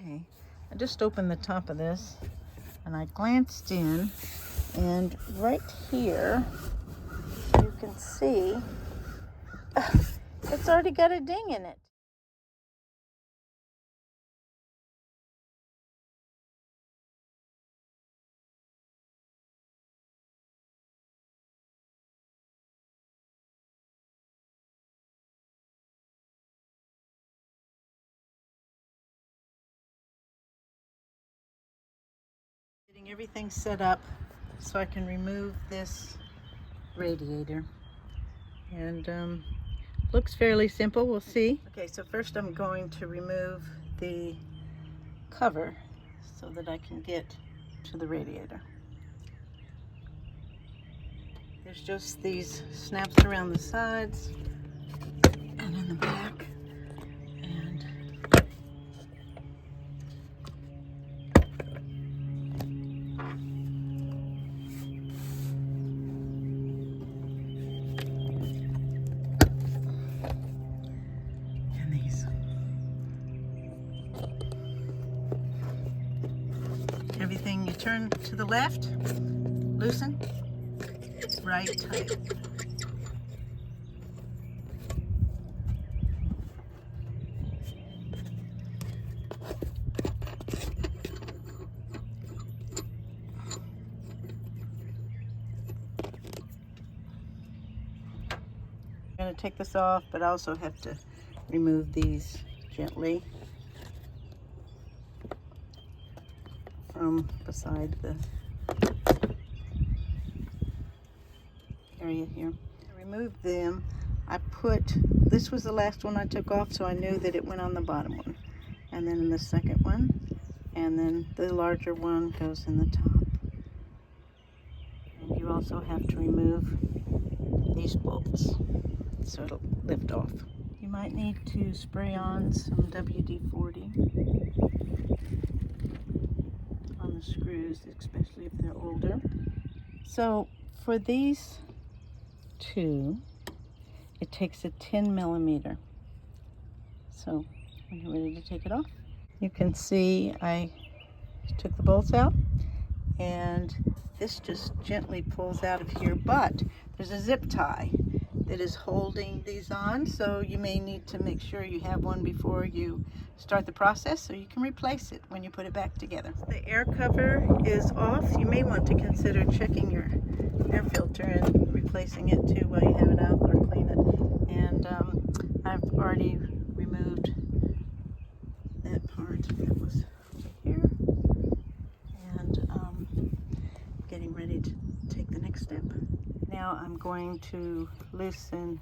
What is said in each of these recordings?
Okay, I just opened the top of this and I glanced in, and right here you can see it's already got a ding in it. Getting everything set up so I can remove this radiator, and looks fairly simple. We'll see. Okay, so first I'm going to remove the cover so that I can get to the radiator. There's just these snaps around the sides and in the back, and these. Everything you turn to the left, loosen, right, tight. I'm going to take this off, but I also have to remove these gently from beside the area here. I removed them. This was the last one I took off, so I knew that it went on the bottom one. And then in the second one, and then the larger one goes in the top. And you also have to remove these bolts so it'll lift off. You might need to spray on some WD-40 on the screws, especially if they're older. So for these two, it takes a 10 millimeter. So when you're ready to take it off, you can see I took the bolts out, and this just gently pulls out of here, but there's a zip tie that is holding these on, so you may need to make sure you have one before you start the process so you can replace it when you put it back together. The air cover is off. You may want to consider checking your air filter and replacing it too while you have it out, or clean it. And I've already removed that part that was here, and getting ready to take the next step. Now I'm going to loosen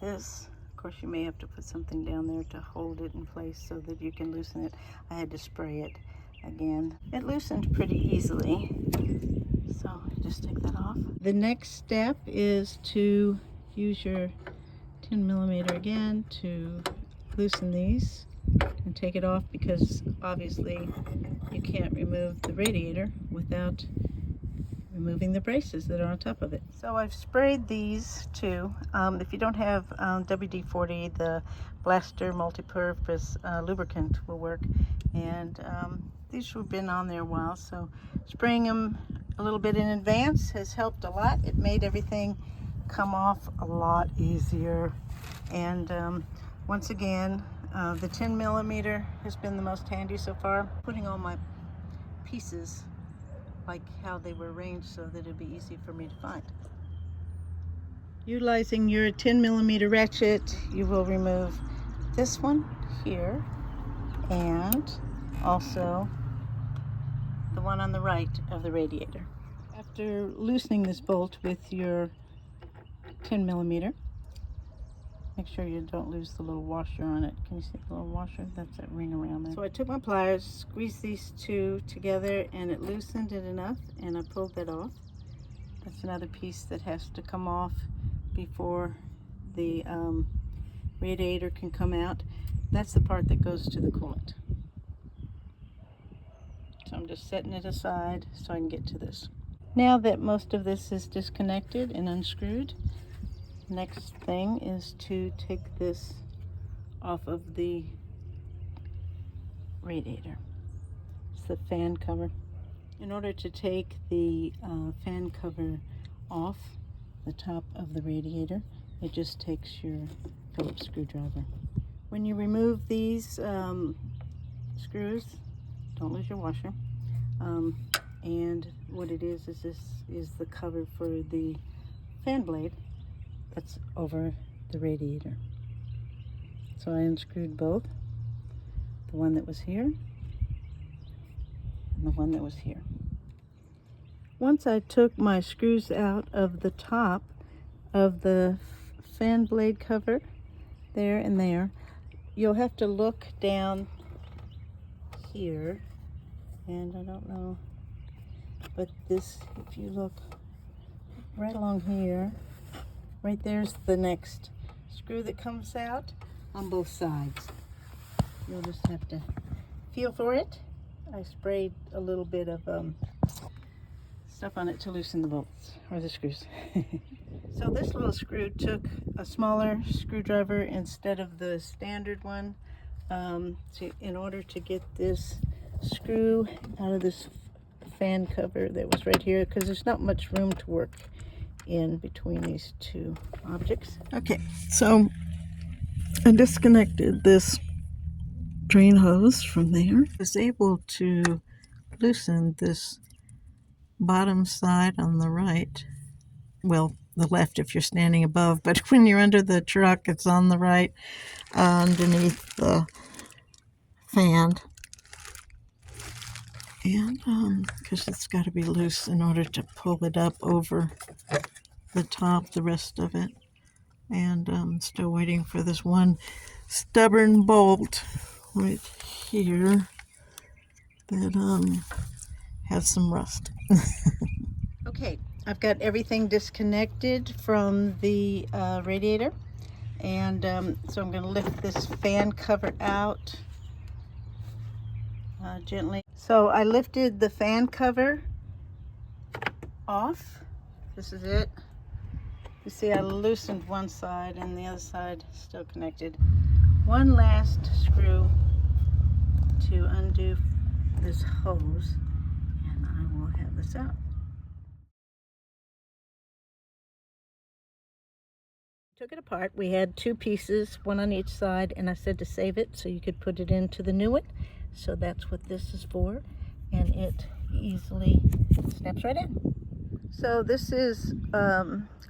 this. Of course, you may have to put something down there to hold it in place so that you can loosen it. I had to spray it again. It loosened pretty easily, so just take that off. The next step is to use your 10 millimeter again to loosen these and take it off, because obviously you can't remove the radiator without removing the braces that are on top of it. So I've sprayed these too. If you don't have WD-40, the Blaster multi-purpose lubricant will work, and these have been on there a while, so spraying them a little bit in advance has helped a lot. It made everything come off a lot easier, and once again, the 10 millimeter has been the most handy so far. Putting all my pieces like how they were arranged so that it'd be easy for me to find. Utilizing your 10 millimeter ratchet, you will remove this one here, and also the one on the right of the radiator. After loosening this bolt with your 10 millimeter, make sure you don't lose the little washer on it. Can you see the little washer? That's that ring around there. So I took my pliers, squeezed these two together, and it loosened it enough, and I pulled that off. That's another piece that has to come off before the radiator can come out. That's the part that goes to the coolant. So I'm just setting it aside so I can get to this. Now that most of this is disconnected and unscrewed, next thing is to take this off of the radiator. It's the fan cover. In order to take the fan cover off the top of the radiator, it just takes your Phillips screwdriver. When you remove these screws, don't lose your washer. And what it is this is the cover for the fan blade that's over the radiator. So I unscrewed both, the one that was here and the one that was here. Once I took my screws out of the top of the fan blade cover, there and there, you'll have to look down here, and I don't know, but this, if you look right along here, right there's the next screw that comes out on both sides. You'll just have to feel for it. I sprayed a little bit of stuff on it to loosen the bolts, or the screws. So this little screw took a smaller screwdriver instead of the standard one, in order to get this screw out of this fan cover that was right here, because there's not much room to work in between these two objects. Okay, so I disconnected this drain hose from there. I was able to loosen this bottom side on the right, well, the left if you're standing above, but when you're under the truck, it's on the right, underneath the fan. And because it's got to be loose in order to pull it up over the top, the rest of it. And I'm still waiting for this one stubborn bolt right here that has some rust. Okay, I've got everything disconnected from the radiator, and so I'm going to lift this fan cover out gently. So I lifted the fan cover off. This is it. You see, I loosened one side and the other side still connected. One last screw to undo this hose, and I will have this out. Took it apart. We had two pieces, one on each side, and I said to save it so you could put it into the new one. So that's what this is for, and it easily snaps right in. So this is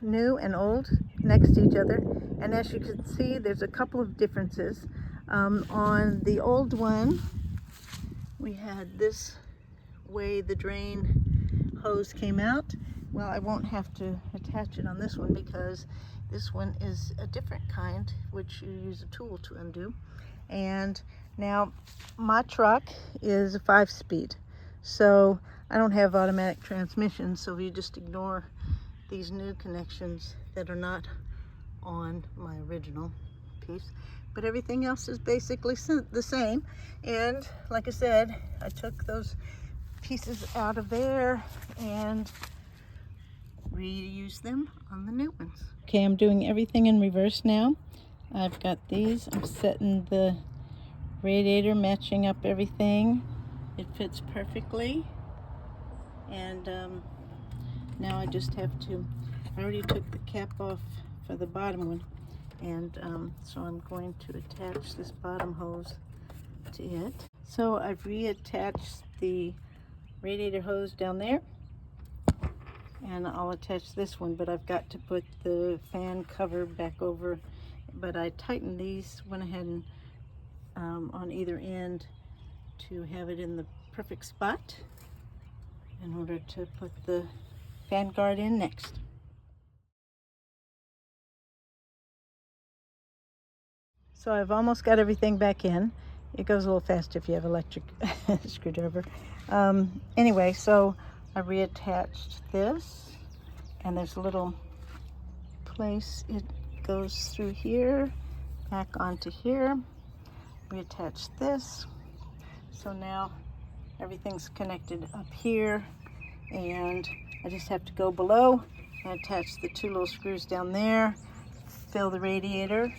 new and old next to each other, and as you can see, there's a couple of differences. On the old one, we had this way the drain hose came out. Well, I won't have to attach it on this one because this one is a different kind, which you use a tool to undo. And now my truck is a 5-speed, so I don't have automatic transmission, so you just ignore these new connections that are not on my original piece. But everything else is basically the same. And like I said, I took those pieces out of there and reuse them on the new ones. Okay, I'm doing everything in reverse now. I've got these. I'm setting the radiator, matching up everything. It fits perfectly. And now I just have to, I already took the cap off for the bottom one, and so I'm going to attach this bottom hose to it. So I've reattached the radiator hose down there, and I'll attach this one, but I've got to put the fan cover back over. But I tightened these, went ahead and on either end to have it in the perfect spot in order to put the fan guard in next. So I've almost got everything back in. It goes a little faster if you have electric screwdriver. Anyway, so I reattached this, and there's a little place it goes through here, back onto here. Reattach this. So now everything's connected up here, and I just have to go below and attach the two little screws down there, fill the radiator,